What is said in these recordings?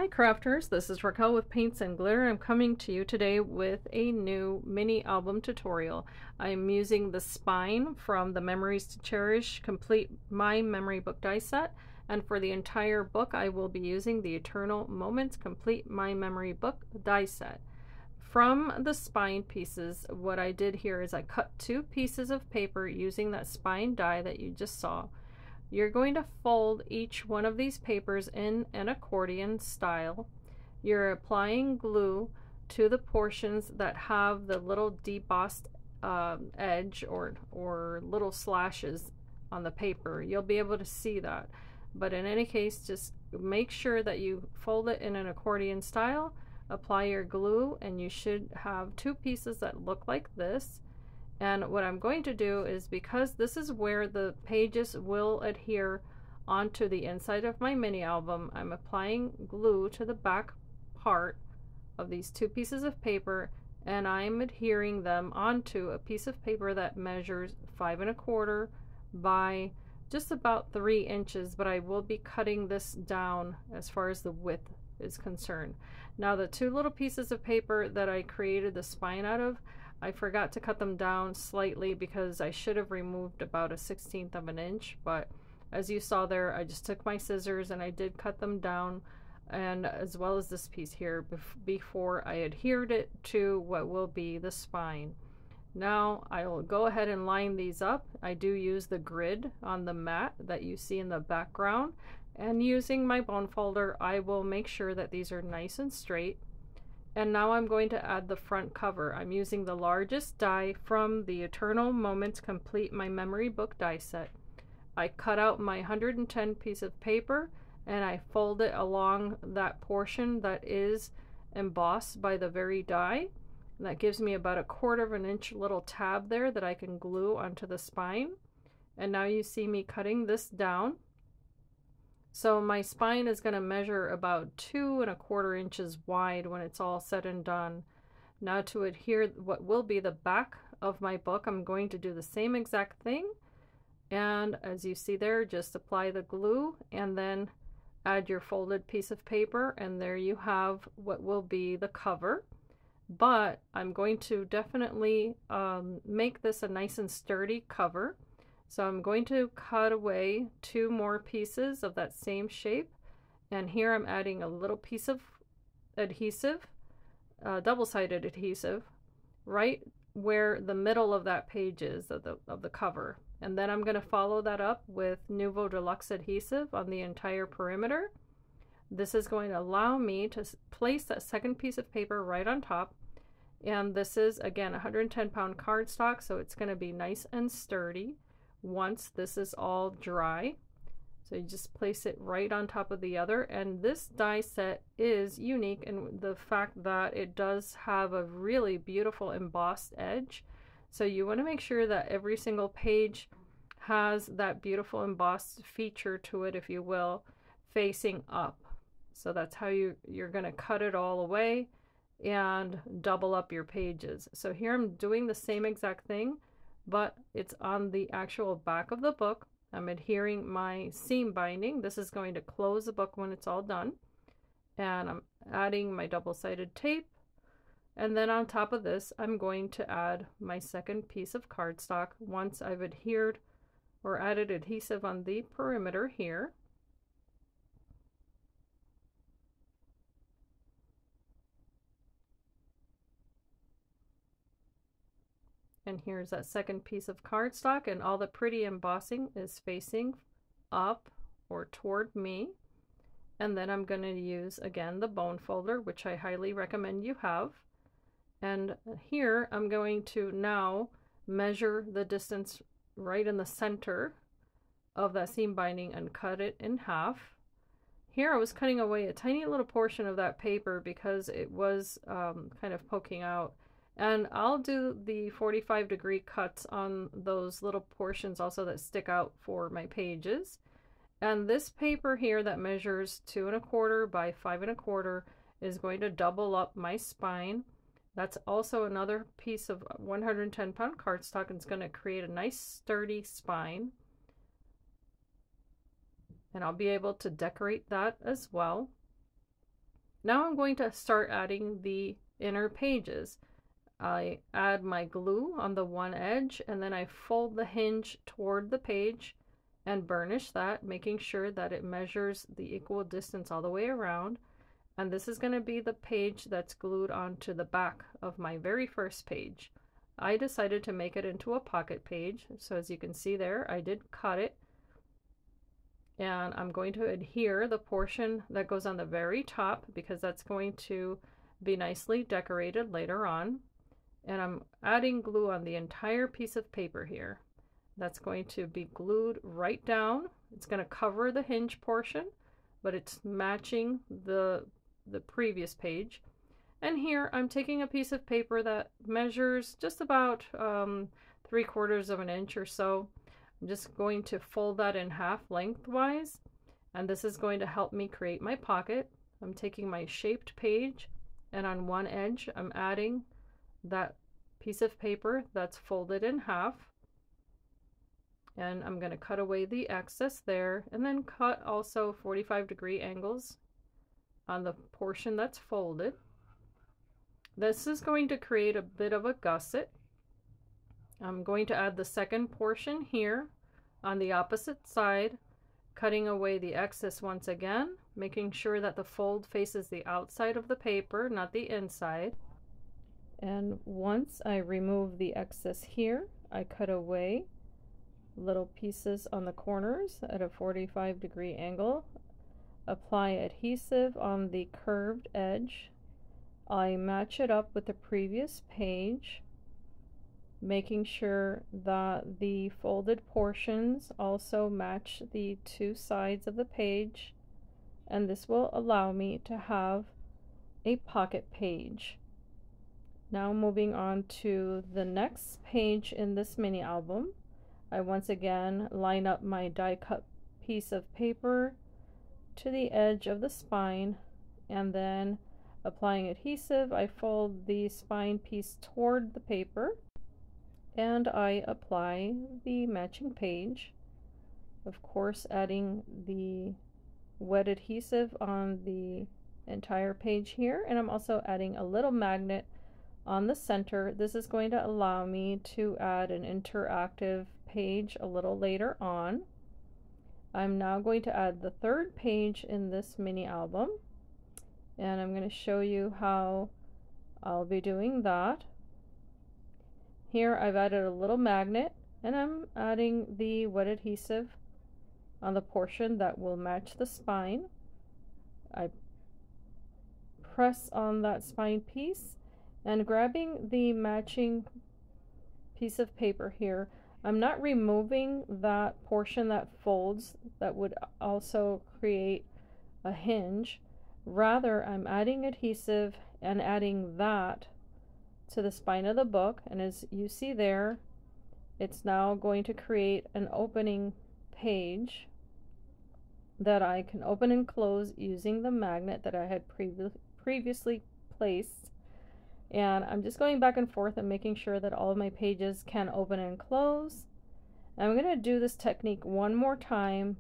Hi crafters, this is Raquel with Paints and Glitter. I'm coming to you today with a new mini album tutorial. I'm using the spine from the Memories to Cherish Complete My Memory Book die set, and for the entire book I will be using the Eternal Moments Complete My Memory Book die set. From the spine pieces, what I did here is I cut 2 pieces of paper using that spine die that you just saw. You're going to fold each one of these papers in an accordion style. You're applying glue to the portions that have the little debossed edge or little slashes on the paper. You'll be able to see that. But in any case, just make sure that you fold it in an accordion style, apply your glue, and you should have 2 pieces that look like this. And what I'm going to do is, because this is where the pages will adhere onto the inside of my mini album, I'm applying glue to the back part of these 2 pieces of paper, and I'm adhering them onto a piece of paper that measures 5 1/4 by just about 3 inches, but I will be cutting this down as far as the width is concerned. Now the 2 little pieces of paper that I created the spine out of, I forgot to cut them down slightly because I should have removed about a 1/16 of an inch, but as you saw there, I just took my scissors and I did cut them down, and as well as this piece here before I adhered it to what will be the spine. Now I will go ahead and line these up. I do use the grid on the mat that you see in the background, and using my bone folder I will make sure that these are nice and straight. And now I'm going to add the front cover. I'm using the largest die from the Eternal Moments Complete My Memory Book die set. I cut out my 110 piece of paper and I fold it along that portion that is embossed by the very die. And that gives me about a 1/4 of an inch little tab there that I can glue onto the spine. And now you see me cutting this down. So my spine is going to measure about 2 1/4 inches wide when it's all said and done. Now to adhere what will be the back of my book, I'm going to do the same exact thing. And as you see there, just apply the glue and then add your folded piece of paper, and there you have what will be the cover. But I'm going to definitely make this a nice and sturdy cover. So I'm going to cut away 2 more pieces of that same shape, and here I'm adding a little piece of adhesive, double-sided adhesive, right where the middle of that page is of the cover. And then I'm going to follow that up with Nuvo Deluxe adhesive on the entire perimeter. This is going to allow me to place that second piece of paper right on top, and this is again 110-pound cardstock, so it's going to be nice and sturdy once this is all dry. So you just place it right on top of the other, and this die set is unique in the fact that it does have a really beautiful embossed edge. So you want to make sure that every single page has that beautiful embossed feature to it, if you will, facing up. So that's how you're going to cut it all away and double up your pages. So here I'm doing the same exact thing, but it's on the actual back of the book. I'm adhering my seam binding. This is going to close the book when it's all done. And I'm adding my double-sided tape. And then on top of this, I'm going to add my second piece of cardstock once I've adhered or added adhesive on the perimeter here. And here's that second piece of cardstock, and all the pretty embossing is facing up or toward me. And then I'm going to use again the bone folder, which I highly recommend you have. And here I'm going to now measure the distance right in the center of that seam binding and cut it in half. Here I was cutting away a tiny little portion of that paper because it was kind of poking out. And I'll do the 45-degree cuts on those little portions also that stick out for my pages. And this paper here that measures 2 1/4 by 5 1/4 is going to double up my spine. That's also another piece of 110-pound cardstock, and it's going to create a nice sturdy spine. And I'll be able to decorate that as well. Now I'm going to start adding the inner pages. I add my glue on the one edge, and then I fold the hinge toward the page and burnish that, making sure that it measures the equal distance all the way around. And this is going to be the page that's glued onto the back of my very first page. I decided to make it into a pocket page, so as you can see there, I did cut it, and I'm going to adhere the portion that goes on the very top because that's going to be nicely decorated later on. And I'm adding glue on the entire piece of paper here. That's going to be glued right down. It's going to cover the hinge portion, but it's matching the previous page. And here I'm taking a piece of paper that measures just about 3/4 of an inch or so. I'm just going to fold that in half lengthwise, and this is going to help me create my pocket. I'm taking my shaped page, and on one edge I'm adding that piece of paper that's folded in half, and I'm going to cut away the excess there, and then cut also 45-degree angles on the portion that's folded. This is going to create a bit of a gusset. I'm going to add the second portion here on the opposite side, cutting away the excess once again, making sure that the fold faces the outside of the paper, not the inside. And once I remove the excess here, I cut away little pieces on the corners at a 45-degree angle, apply adhesive on the curved edge. I match it up with the previous page, making sure that the folded portions also match the two sides of the page, and this will allow me to have a pocket page. Now moving on to the next page in this mini album, I once again line up my die cut piece of paper to the edge of the spine, and then applying adhesive, I fold the spine piece toward the paper, and I apply the matching page, of course adding the wet adhesive on the entire page here, and I'm also adding a little magnet on the center. This is going to allow me to add an interactive page a little later on. I'm now going to add the third page in this mini album, and I'm going to show you how I'll be doing that. Here I've added a little magnet, and I'm adding the wet adhesive on the portion that will match the spine. I press on that spine piece, and grabbing the matching piece of paper here, I'm not removing that portion that folds that would also create a hinge. Rather, I'm adding adhesive and adding that to the spine of the book, and as you see there, it's now going to create an opening page that I can open and close using the magnet that I had previously placed. And I'm just going back and forth and making sure that all of my pages can open and close. And I'm going to do this technique one more time,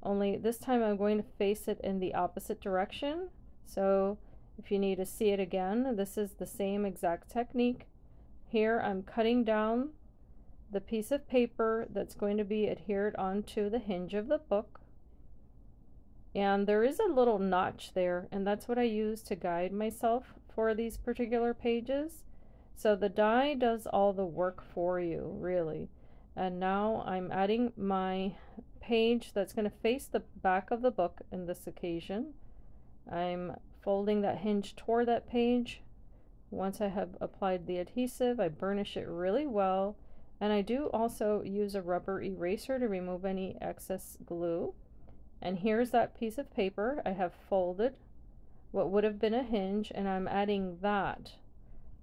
only this time I'm going to face it in the opposite direction. So if you need to see it again, this is the same exact technique. Here I'm cutting down the piece of paper that's going to be adhered onto the hinge of the book. And there is a little notch there, and that's what I use to guide myself for these particular pages. So the die does all the work for you, really. And now I'm adding my page that's going to face the back of the book in this occasion. I'm folding that hinge toward that page. Once I have applied the adhesive, I burnish it really well, and I do also use a rubber eraser to remove any excess glue. And here's that piece of paper I have folded what would have been a hinge, and I'm adding that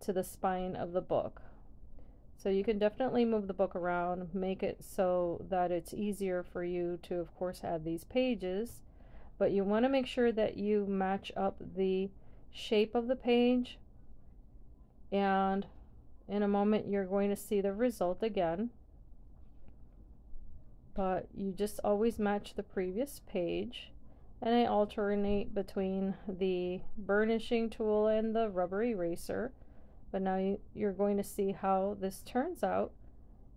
to the spine of the book. So you can definitely move the book around, make it so that it's easier for you to, of course, add these pages, but you want to make sure that you match up the shape of the page, and in a moment you're going to see the result again. But you just always match the previous page, and I alternate between the burnishing tool and the rubber eraser. But now you're going to see how this turns out.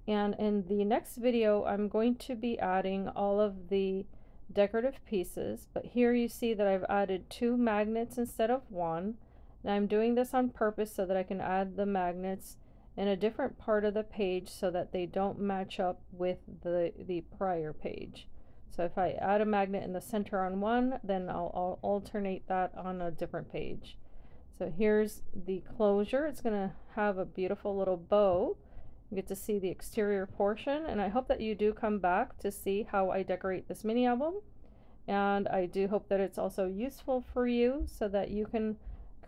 And in the next video, I'm going to be adding all of the decorative pieces, but here you see that I've added 2 magnets instead of 1. And I'm doing this on purpose so that I can add the magnets in a different part of the page so that they don't match up with the prior page. So if I add a magnet in the center on one, then I'll alternate that on a different page. So here's the closure. It's going to have a beautiful little bow. You get to see the exterior portion, and I hope that you do come back to see how I decorate this mini album. And I do hope that it's also useful for you so that you can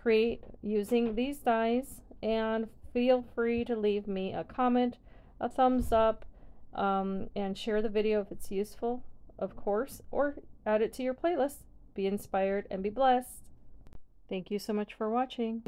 create using these dies, and feel free to leave me a comment, a thumbs up, and share the video if it's useful, of course, or add it to your playlist. Be inspired and be blessed. Thank you so much for watching.